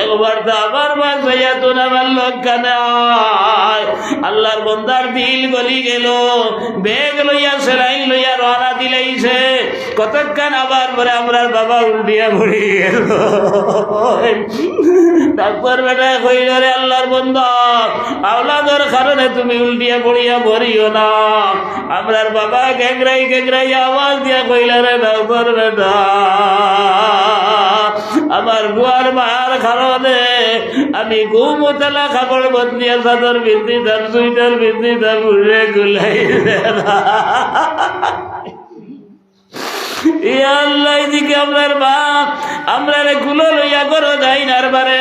একবার তো আমার বাস ভাইয়া তো আমার লক্ষ্য নাই। আল্লাহর বন্দার দিল গলি গেল, বেগ লইয়া সেলাইন লইয়া রওনা দিলাইছে। কতক্ষণ আবার পরে আমরা বাবা উল্টিয়া পড়ি গেল। তারপর বেটা কইল, রে আল্লাহর বন্দা, আওলাদের কারণে তুমি উল্টিয়া পড়িয়া মরিও না। আমরার বাবা গেগরাই গেগরাই আওয়াজ দিয়া কইলা, রে ডাক্তার বেটা, আমার বুয়ার মার কারণে আমি ঘুমতলা কাপড় বদলিয়া চাদর বিন্দি তার সুইটার বিন্দি তার ঘুরে গুলাই আল্লাহ দিকে আপনার বাপ আমরা গুলো লইয়া করো যাই না বারে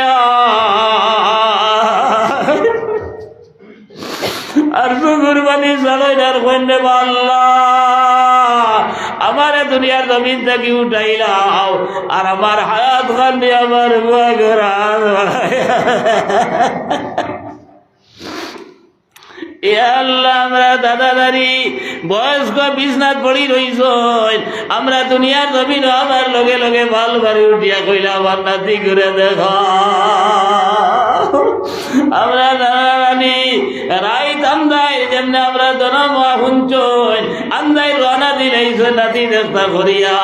আর কুরবানি চালাই আর কন্যে আল্লাহ আমারে দুনিয়ার জমিন থেকে উঠাইলাও আর আমার হায়াত খান্ডি আমার আল্লাহ আমরা দাদা দাদি বয়স্ক বিছনাত পড়ি রইছ, আমরা দুনিয়ার জমিন আমার লগে লগে ভাল বাড়ি উঠিয়া কইলা আমার নাতি করে দেখ। আমরা দাদা দাদি রাইত আন্দাই যেমনি আমরা জনম শুনছই আন্দাই রানা দিলাইছ নাতি দেখতা করিয়া।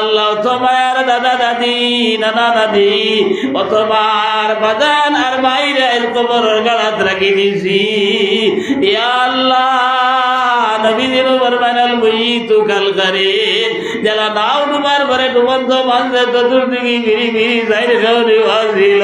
আল্লাহ তোমার দাদা দাদি নানা দাদি ও তোমার বাজান আর মাইরা কবরের গাড়াত রাখি দিছি। আল্লাহ নবীদের বরমানাল মুইতু কাল করে যারা নাও ডুবার পরে ডুবন্ত মাঝে চতুর্দিকে মিরি মিরি সাইড খাওয়ানি আসিল।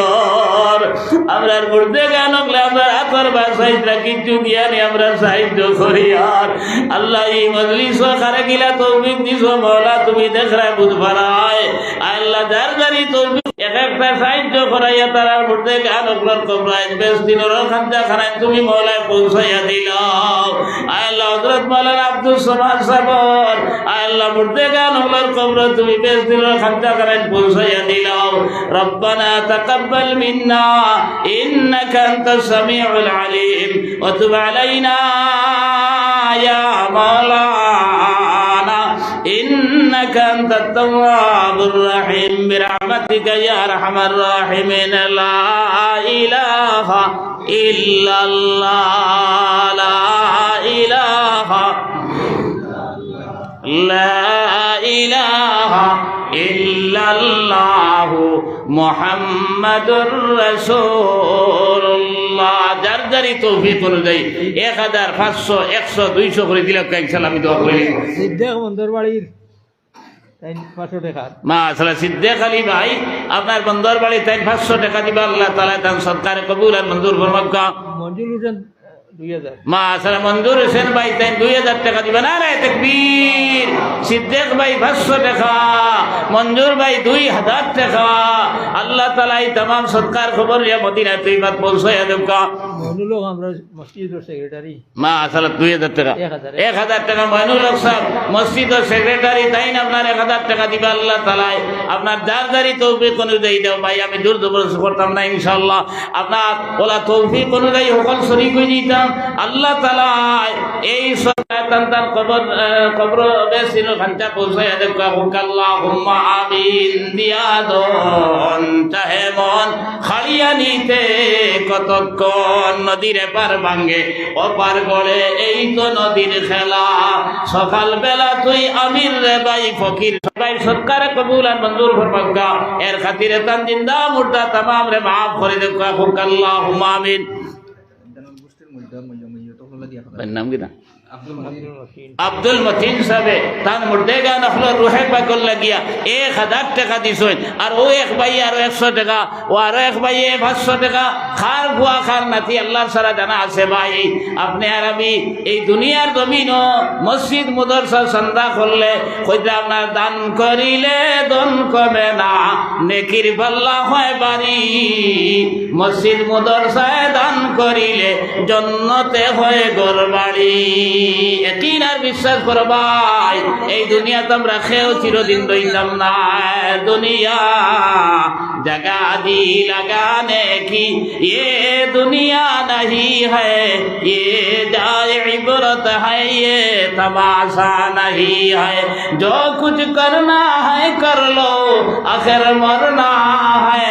আমরা করতে গানকলে আমরা হাতর বাসাইটা কিছু দিয়া নি আমরা সাহায্য করি। আর আল্লাহ এই মজলিস খারে গিলা তৌফিক দিছ মওলা, তুমি দেখরা বুঝবারায় আল্লাহ যার যারি তৌফিক এক একটা সাহায্য করাইয়া তারা মধ্যে গানকলার কবরায় বেশ দিনের খান্তা খানায় তুমি মওলায় পৌঁছাইয়া দিলাও। আল্লাহ হযরত মাওলানা আব্দুল সামাদ সাবর আল্লাহ মধ্যে গানকলার কবর তুমি বেশ দিনের খান্তা খানায় পৌঁছাইয়া দিলাও। রব্বানা তাকাব্বাল মিন্না ইন্নাকা আনতাস সামিউল আলিম ওয়া তুব আলাইনা ইয়া মাওলানা ইন্নাকা আনতাত তাওয়াবুর রহিম বিরহমাতিকা ইয়া আরহামার রাহিমিন। লা ইলাহা ইল্লাল্লাহ, লা ইলাহা ইল্লাল্লাহু মুহাম্মাদুর রাসূলুল্লাহ। যার যারই তৌফিক অনুযায়ী 1000 500 100 200 করে দিলে ইনশাআল্লাহ আমি দোয়া করি। সিদ্দিক বন্দর বাড়ির 500 টাকা মাশাআল্লাহ সিদ্দিক আলী ভাই আপনার বন্দর বাড়ি 500 টাকা দিবা। আল্লাহ তাআলা তার সদকারে কবুল আর মঞ্জুর ফরমাক্কা। মঞ্জুর হোসেন 2000 মাশাআল্লাহ মঞ্জুর হোসেন ভাই 2000 টাকা দিবেন। আরে তাকবীর। সিদ্দিক ভাই 500 টাকা, মঞ্জুর ভাই 2000 টাকা। আল্লাহ তাআলা এই तमाम সদকার খবর ইয়া মদিনা তৈয়বা পৌঁছায়া দেবকা। মইনুল হক আমরা মসজিদের সেক্রেটারি মাশাআল্লাহ 2000 টাকা 1000 টাকা মইনুল হক সাহেব মসজিদের সেক্রেটারি তাই না আপনার 1000 টাকা দিবা। আল্লাহ তাআলা আপনার যার তৌফিক অনুযায়ী দাও ভাই, আমি দূর দূর করতাম না ইনশাআল্লাহ। আপনার ওলা তৌফিক অনুযায়ী সকল শরীক হয়ে দিতাম। আল্লাহ তাআলা এই শয়তান কবর বেসিনো খানটা পৌঁছায়া দেবকা। আল্লাহুম্মা আমিন দিয়া দন চাহে মন খাড়িয়া নিতে কতক্ষণ নদীর পার ভাঙ্গে ও পার গড়ে এই তো নদীর খেলা। সকাল বেলা তুই আমির রে ভাই ফকির সবাই সৎকার কবুল আর মঞ্জুর ফরমাক্কা। এর খাতিরে তান জিন্দা মুর্দা तमाम রে মাফ করে দেবকা। আল্লাহুম্মা আমিন। নাম কি না আব্দুল মতিন সাহেব তার মুর্দেগা নফল রুহে পাকল লাগিয়া 1000 টাকা দিছেন। আর ও এক ভাই আরো 100 টাকা, ও আরো এক ভাই 500 টাকা। খার বুয়া খার নাতি আল্লাহর সারা জানা আছে ভাই। আপনি আর আমি এই দুনিয়ার জমিন মসজিদ মাদ্রাসা সন্ধ্যা করলে কইতে আপনার দান করিলে দন কমে না, নেকির পাল্লা হয় বাড়ি। মসজিদ মাদ্রাসায় দান করিলে জান্নাতে হয় ঘর বাড়ি। একদিন আর বিশ্বাস করো ভাই, এই দুনিয়া তো আমরা খেয়েও চিরদিন রইতাম না। দুনিয়া जगा दी लगाने की ये दुनिया नहीं है, ये जाए इबरत है, ये तमाशा नहीं है। जो कुछ करना है कर लो, आखिर मरना है।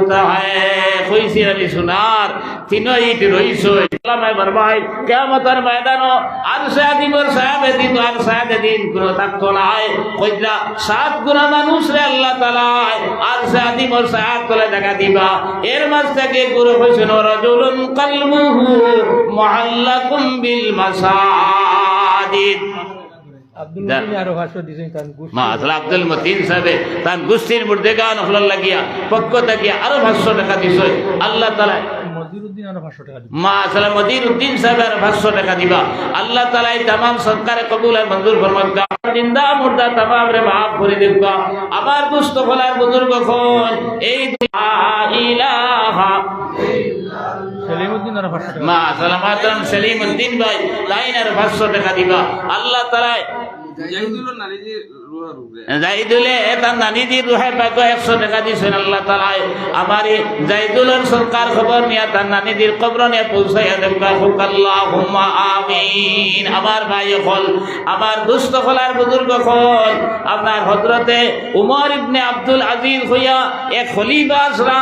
होता है खुशी अली सुनार तीनों ईट रोइसो मैं बरबाई क्या मतन मैदानो अरसे आदि मोर साहब दिन तो अरसे दिन गुनो तक तो लाए कोइला 7 गुना मानुष रे अल्लाह ताला अरसे आदि मोर साहब तले जगह दिबा एर मस्त के गुरु हुसैन रजुलुन कल्बुहु मुअल्लकुम बिल मसाजिद আব্দুল মতিন আরো ভাষ্য দিয়েছেন তার গুষ্টি মা আসলে আব্দুল মতিন সাহেব তার গুস্তির মুর্দেগা নফল লাগিয়া পক্ষ থেকে আরো 500 টাকা দিছে আল্লাহ তাআলা মদিরউদ্দিন আরো 500 টাকা দিবেন মা আসলে মদিরউদ্দিন সাহেব আর 500 টাকা দিবা আল্লাহ তাআলা এই तमाम সরকারে কবুল আর মঞ্জুর ফরমান কা জিন্দা মুর্দা तमाम রে maaf করে দিবা আমার দুস্থ ফলার বুজুর্গ কোন এই ইলাহা সেলিমউদ্দিন আরো 500 টাকা মা সালামাতুন সেলিমউদ্দিন ভাই লাইনের 500 টাকা দিবা আল্লাহ তাআলা জাইদুলে তার নানিজির রুহে পাক 100 টাকা দিয়েছেন আল্লাহ তাআলা আমার জাইদুলের সরকার খবর নিয়া তার নানিজির কবর নিয়ে পৌঁছাইয়া দেবা আল্লাহুম্মা আমিন আমার ভাই হল আমার দুস্থ হলার বুজুর্গ হল আপনার হযরতে উমর ইবনে আব্দুল আজিজ হইয়া এক খলিফা আসরা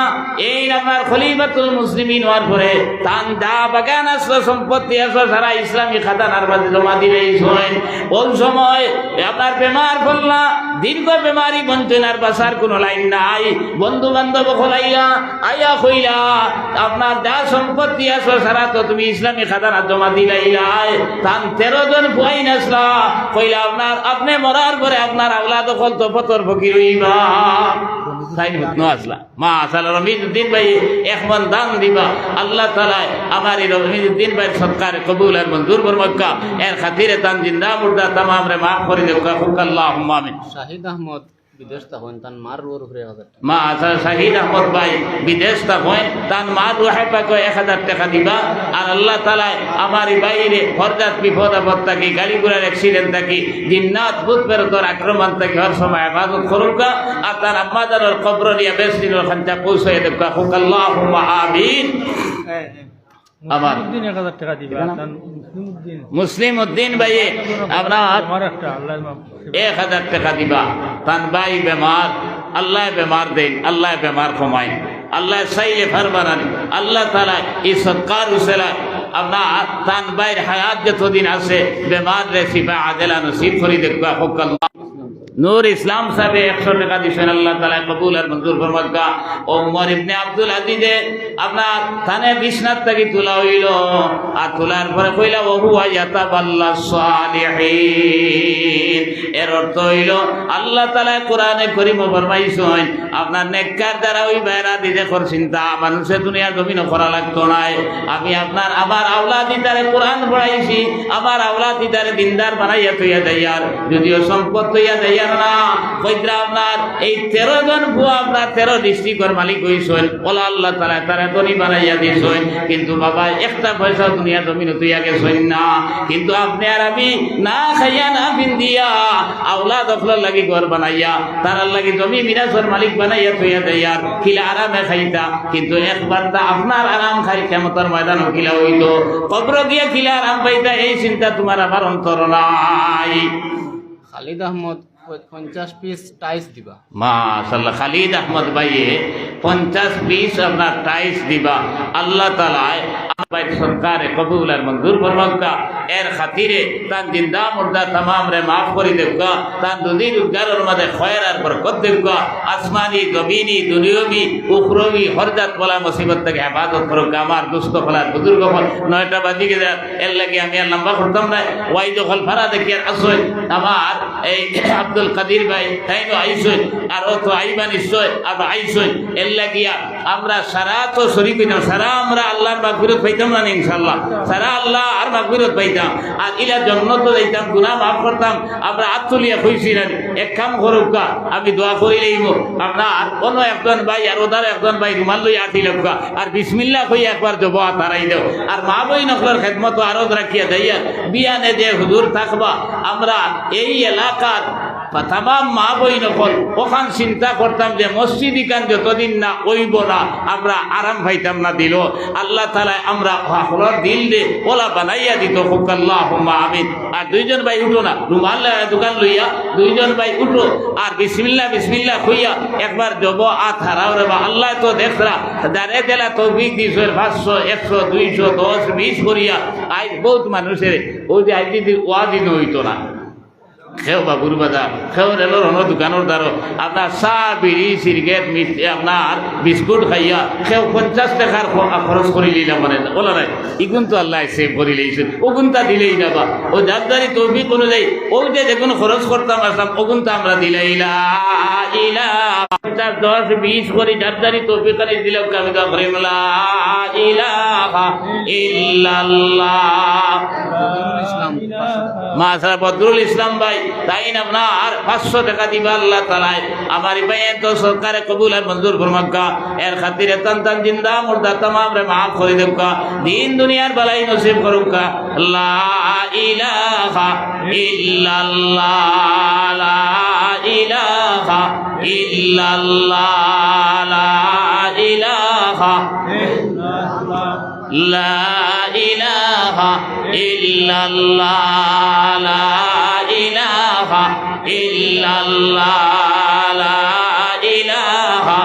এই আমার খলিফাতুল মুসলিমিন হওয়ার পরে তান দা বাগান আসলো সম্পত্তি আসলো সারা ইসলামী খাজানার মাঝে জমা দিলেই শোনেন ওই সময় আপনার বেমার বললা দীর্ঘ বেমারি বঞ্চনার বাসার কোনো লাইন নাই বন্ধু বান্ধব খোলাইয়া আয়া কইলা আপনার যা সম্পত্তি আসলো সারা তো তুমি ইসলামী খাজানা জমা দিলাইলাই তান 13 জন বুয়াইন আসলা কইলা আপনার আপনি মরার পরে আপনার আওলাদ কল তো পতর ফকির হইবা তাই নো আসলা মা আসলা রমিজউদ্দিন ভাই এক মন দান দিবা আল্লাহ তাআলা আমার এই রমিজউদ্দিন ভাই সরকার কবুল আর মঞ্জুর ফরমাক্কা এর খাতিরে তান জিন্দা মুর্দা तमाम রে maaf করে দেও আল্লাহুম্মা আমিন শাহিদ আহমদ বিদেশ তখন তার মার রুর উপরে 1000 টাকা মা আসা শাহিদ আহমদ ভাই বিদেশ তখন তান মার রুহে পাক 1000 টাকা দিবা আর আল্লাহ তাআলা আমার এই বাইরে হরজাত বিপদ আপদ থাকি গাড়ি ঘোড়ার অ্যাক্সিডেন্ট থাকি জিন্নাত ভূত প্রেতর আক্রমণ থাকি হর সময় ইবাদত করুকা আর তার আম্মা জানের কবর নিয়ে বেশ দিনের খানটা পৌঁছায় দেবা আল্লাহুম্মা আমিন আমার মুসলিমউদ্দিন 1000 টাকা দিবেন তার মুসলিমউদ্দিন ভাই আপনার আমার একটা আল্লাহর মাফ 1000 টাকা দিবা তান ভাই বেমার আল্লাহ বেমার দেন আল্লাহ বেমার কমায় আল্লাহ চাইলে ফরমান আল্লাহ তাআলা এই সরকার উসলা আপনার তান ভাইয়ের হায়াত যতদিন আছে বেমার রে শিফা আজলা নসিব করে দেখবা আল্লাহ নূর ইসলাম সাহেব 100 টাকা দিয়েছেন আল্লাহ তাআলা কবুল আর মঞ্জুর ফরমাক্কা ওমর ইবনে আব্দুল আজিজ আপনার থানে বিছনাত থেকে তোলা হইল আর তোলার পরে কইলা ওহু আয়াতাবাল্লা সালিহিন এর অর্থ হইল আল্লাহ তাআলা কোরআনে কারীম ফরমাইছেন আপনার নেককার দ্বারা ওই বাইরা দিতে কর চিন্তা মানুষে দুনিয়া জমিন করা লাগতো না আমি আপনার আমার আওলাদি দ্বারা কোরআন পড়াইছি আমার আওলাদি দ্বারা দিনদার বানাইয়া তৈয়া যাইয়ার যদিও সম্পদ তৈয়া যাইয়ার না কইরা আপনার এই 13 জন বুয়া আপনার 13 ডিস্ট্রিক্টের মালিক হইছেন ওলা আল্লাহ তাআলা তারা ধনী বানাইয়া দিয়েছেন কিন্তু বাবা একটা পয়সা দুনিয়া জমিন তৈয়া গেছেন না কিন্তু আপনি আর আমি না খাইয়া না বিন্দিয়া আওলাদ অফলার লাগি ঘর বানাইয়া তারার লাগি জমি মিরাসের মালিক বানাইয়া তৈয়া যাইয়ার কিলা আরামে খাইতা কিন্তু একবার তা আপনার আরাম খাই কিয়ামতের ময়দান কিলা হইতো কবর গিয়া কিলা আরাম পাইতা এই চিন্তা তোমার আমার অন্তর নাই খালিদ আহমদ 50 পিস টাইস দিবা মাশাআল্লাহ খালিদ আহমদ ভাই 50 পিস আপনার টাইস দিবা আল্লাহ তাআলা আপনার সরকারে কবুল আর মঞ্জুর ফরমাক্কা এর খাতিরে তান জিন্দা মুর্দা तमाम রে maaf করে দেবা তান দুনির উদ্ধারের মধ্যে খয়র আর বরকত দেবা আসমানি জমিনি দুনিয়াবি উখরবি হরজাত বলা মুসিবত থেকে হেফাজত করুক আমার দুস্থ ফলার বুজুর্গ হল 9টা বাজি গে এর লাগি আমি আর লম্বা করতাম না ওই যখন ফারা দেখি আসই আমার এই আব্দুল কাদির ভাই তাইনো আইসই আর ও তো আইবা নিশ্চয় আর আইসই এর লাগিয়া আমরা সারা তো শরীক হইতাম সারা আমরা আল্লাহর মাগফিরাত পাইতাম না ইনশাআল্লাহ সারা আল্লাহ আর মাগফিরাত পাইতাম আর ইলা জান্নাত যাইতাম গুনাহ maaf করতাম আমরা আত্মলিয়া কইছি না এক কাম করুকা আমি দোয়া করি লইব আপনার কোন একজন ভাই আর ওদার একজন ভাই রুমাল লই আটি লক্কা আর বিসমিল্লাহ কই একবার জব তারাই দেও আর মা বই নকলের খেদমত আরজ রাখিয়া যাইয়া বিয়ানে যে হুজুর থাকবা আমরা এই এলাকার তাম মা বই নকল ওখান চিন্তা করতাম যে মসজিদ ইকান যতদিন না ওইব না আমরা আরাম পাইতাম না দিল আল্লাহ তাআলা আমরা হলর দিল দে ওলা বানাইয়া দিত আল্লাহুম্মা আমিন। আর দুইজন ভাই উঠো না, রুমাল দোকান লইয়া দুইজন ভাই উঠো আর বিসমিল্লাহ বিসমিল্লাহ কইয়া একবার জব আত হারাও রে বা আল্লাহ তো দেখরা দাঁড়ে দেলা তৌফিক দিছ 500 100 200 10 20 করিয়া আজ বহুত মানুষের ওই যে আজ যদি ওয়াদিন হইতো না খেও বাবুর বাজার খেও রেলোর অন্য দোকানের দ্বারা আপনার চা বিড়ি সিগারেট মিষ্টি আপনার বিস্কুট খাইয়া খেও 50 টাকার খরচ করে লিলাম মানে বলা নাই ইগুন তো আল্লাহ সেভ করে লিয়েছেন ওগুনটা দিলেই না বা ও যারদারি তৌফিক অনুযায়ী ওই যে যেগুলো খরচ করতাম আসলাম ওগুনটা আমরা দিলাই ইলা 10 20 করে যারদারি তৌফিক আনি দিলাম আমি তো করিম লা ইলাহা ইল্লাল্লাহ মাসার বদরুল ইসলাম ভাই তাই না আপনার 500 টাকা দিবা আল্লাহ তাআলা আমার ভাই তো সরকারে কবুল আর মঞ্জুর ফরমাক্কা এর খাতিরে তান তান জিন্দা মুর্দা तमाम রে maaf করে দেবকা দিন দুনিয়ার বালাই নসিব করুকা লা ইলাহা ইল্লাল্লাহ লা ইলাহা ইল্লাল্লাহ লা ইলাহা লা ইলাহা ইল্লাল্লাহ লা ইলাহা ইল্লাল্লাহ লা ইলাহা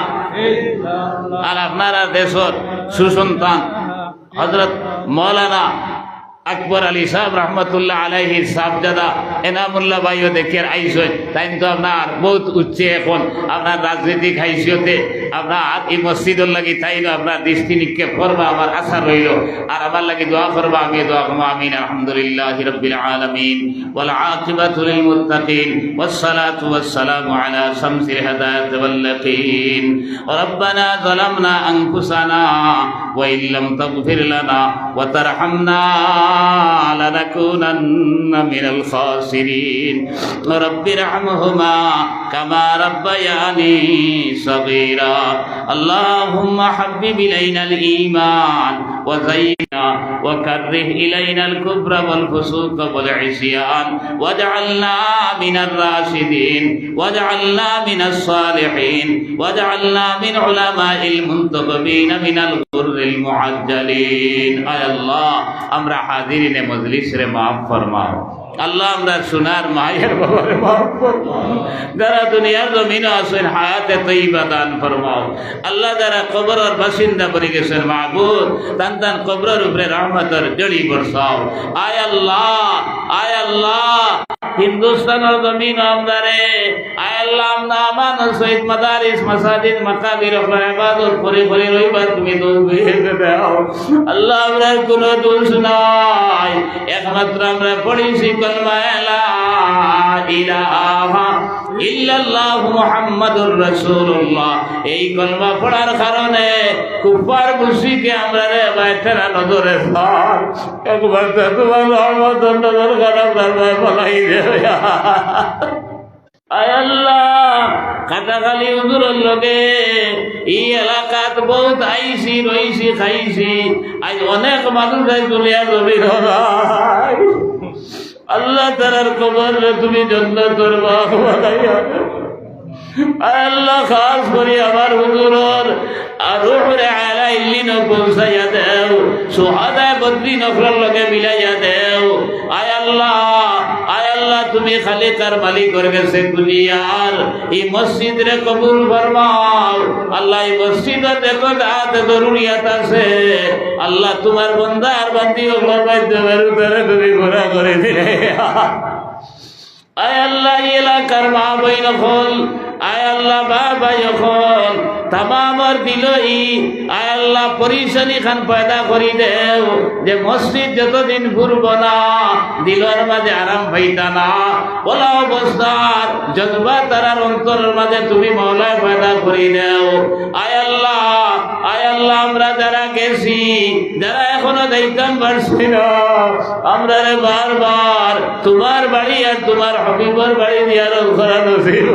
ইল্লাল্লাহ। আর আপনারা দেশর সুসন্তান হযরত মাওলানা আকবর আলী সাহেব রহমতুল্লাহ আলাইহি সাহেবজাদা এনামুল্লাহ ভাইও দেখিয়ে আইসেন তাই তো আপনার বহুত উচ্চে এখন আপনার রাজনৈতিক হাইসিয়তে আপনার এই মসজিদের লাগি তাই না আপনার দৃষ্টি নিক্ষেপ করবা আমার আশা রইল আর আমার লাগি দোয়া করবা আমি দোয়া করবো আমিন আলহামদুলিল্লাহি রাব্বিল আলামিন ওয়াল আকিবাতু লিল মুত্তাকিন ওয়াস সালাতু ওয়াস সালামু আলা শামসিল হিদায়াত ওয়াল ইয়াকিন রব্বানা যালামনা আনফুসানা ওয়া ইল্লাম তাগফির লানা ওয়া তারহামনা لنكونن من الخاسرين رب ارحمهما كما ربياني صغيرا اللهم حبب إلينا الإيمان وزينا وكره إلينا الكفر والفسوق والعصيان واجعلنا من الراشدين واجعلنا من الصالحين واجعلنا من علماء المنتخبين من الغر المعجلين আয় আল্লাহ আমরা হাজিরিনে মজলিস রে মাফ ফরমাও আল্লাহ আমরা সোনার মায়ের বাবারে মাফ ফরমাও যারা দুনিয়ার জমিনে আছেন হায়াতে তৈবা দান ফরমাও আল্লাহ যারা কবরের বাসিন্দা বনে গেছেন মাহবুব তান তান কবরের উপরে রহমতের জড়ি বর্ষাও আয় আল্লাহ হিন্দুস্তানের জমিন আমদারে আয় আল্লাহ আমরা আমান সহিত মাদারিস মাসাজিদ মাকাবির আপনার ইবাদত করে করে রইবার তুমি দৌড়িয়ে দাও আল্লাহ আমরা কোনো দোষ নাই একমাত্র আমরা পড়েছি কলমা লা ইলাহা ইল্লাল্লাহু মুহাম্মাদুর রাসূলুল্লাহ এই কলমা পড়ার কারণে কুফার মুশরিককে আমরা রে বাইতেরা নজরে সর একবার তো তোমার রহমতের নজর খারাপ দরবার বলাই দে আয় আল্লাহ কাটাখালি হুজুরের লগে এই এলাকাত বহুত আইছি রইছি খাইছি আজ অনেক মানুষ আজ দুনিয়া জমিন আল্লাহ তাআলার কবর তুমি জান্নাতের বাগ বানাইয়া আল্লাহ খাস করি আমার হুজুরের আর রূহরে আলা ইল্লিন পৌঁছাইয়া দেও সুহাদা বদরি নফরের লগে মিলাইয়া দেও আয় আল্লাহ তুমি খালি তার মালিক করে গেছে দুনিয়ার এই মসজিদ রে কবুল ফরমাও আল্লাহ এই মসজিদের দেখো যাতে জরুরিয়াত আছে আল্লাহ তোমার বান্দা আর বান্দি ও ফরমাইতে পারো তারে তুমি ঘোরা করে দিলে আয় আল্লাহ এলাকার মা বইন হল আয় আল্লাহ বাবা যখন তামামর দিলই আয় আল্লাহ পরিশানি খান পয়দা করি দেও যে মসজিদ যতদিন ঘুরব না দিলর মাঝে আরাম পাইতা না বলা অবস্থার জজবা তারার অন্তরের মাঝে তুমি মৌলায় পয়দা করি দেও আয় আল্লাহ আমরা যারা গেছি যারা এখনো যাইতাম পারছি না আমরা রে বারবার তোমার বাড়ি আর তোমার হবিবর বাড়ি দিয়ার করা নসিব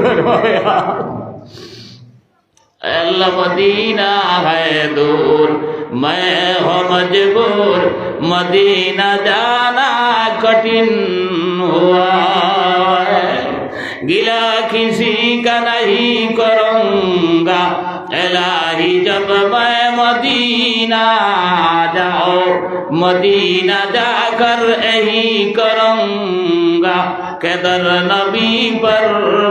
अल्लाह मदीना है दूर मैं हो मजबूर मदीना जाना कठिन हुआ गिला किसी का नहीं करूँगा इलाही जब मैं मदीना जाओ मदीना जाकर यही करूँगा कैदर नबी पर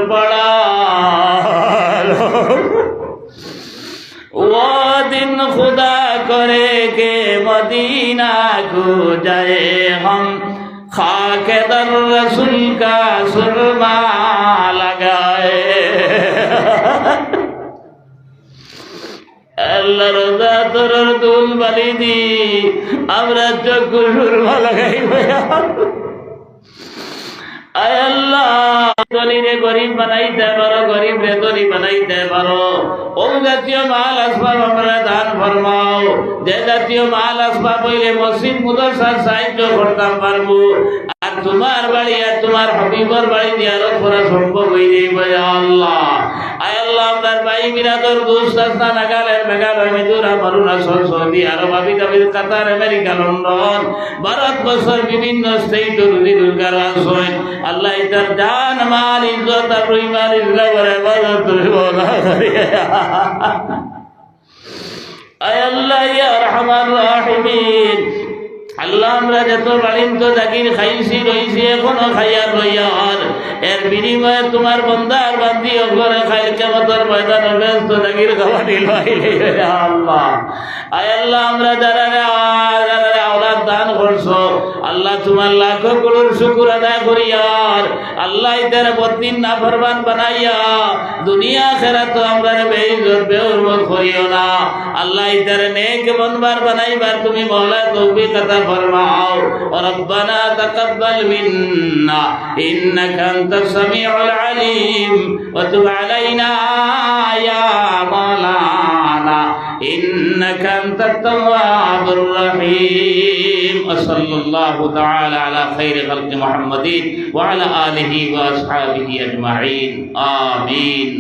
पड़ा वो दिन खुदा करे के मदीना को जाए हम खाके दर रसूल का सुरमा लगाए আল্লাহর জাতরের দুল বালি দি আমরা চক্ষু সুরমা লাগাই আয় আল্লাহ ধনীরে গরিব বানাইতে পারো গরিব রে ধনী বানাইতে পারো ও জাতীয় মাল আসবাব আমরা দান ফরমাও যে জাতীয় মাল আসবাব হইলে মসজিদ মুদরসার সাহায্য করতাম পারবো আর তোমার বাড়ি আর তোমার হাবিবর বাড়ি জিয়ারত করা সম্ভব হইলে আল্লাহ আয় আল্লাহ আপনার ভাই মিরাদর দোস্ত আসনা নাগালের মেঘালয় মিজোরাম অরুণাচল সৌদি আরব আবু ধাবি কাতার আমেরিকা লন্ডন ভারতবর্ষের বিভিন্ন স্টেট দুর্গার আসন আল্লাহ ইতার জান মাল ইজ্জত আর ইমান ইসলামের ইবাদত না করিয়া আয় আল্লাহ ইয়া আরহামার রাহিমিন আল্লাহ আমরা যত বালিম তো জাকির খাইছি রইছি এখনো খাইয়ার রইয়ার এর বিনিময়ে তোমার বন্দার বান্দি অগরে খাইল কেমতর ময়দানে ব্যস্ত জাকির খাওয়ানি লইলে আল্লাহ আয় আল্লাহ আমরা যারা আওলাদ দান করছো আল্লাহ তোমার লাখো করুন শুকুর আদায় করিয়ার আল্লাহ ইতার বদিন না ফরমান বানাইয়া দুনিয়া খেরাত আমরা বেইজ্জত বেহুরমত করিও না আল্লাহ ইতার নেক বনবার বানাইবার তুমি মওলা তৌফিক আতা ফরমাও রব্বানা তাকাব্বাল মিন্না ইন্নাকা আনতাস সামিউল আলিম ওয়া তুব আলাইনা ইয়া মাওলানা ইন্নাকা আনতাত তাওয়াবুর রহিম সাল্লাল্লাহু তাআলা আলা খাইরি খালকি মুহাম্মাদিন ওয়া আলা আলিহি ওয়া আসহাবিহি আজমাইন আমিন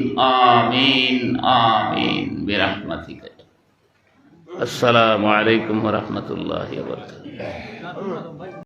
আমিন আমিন বিরহমাতিকা আসসালামু আলাইকুম ওয়া রাহমাতুল্লাহি ওয়া বারাকাতুহু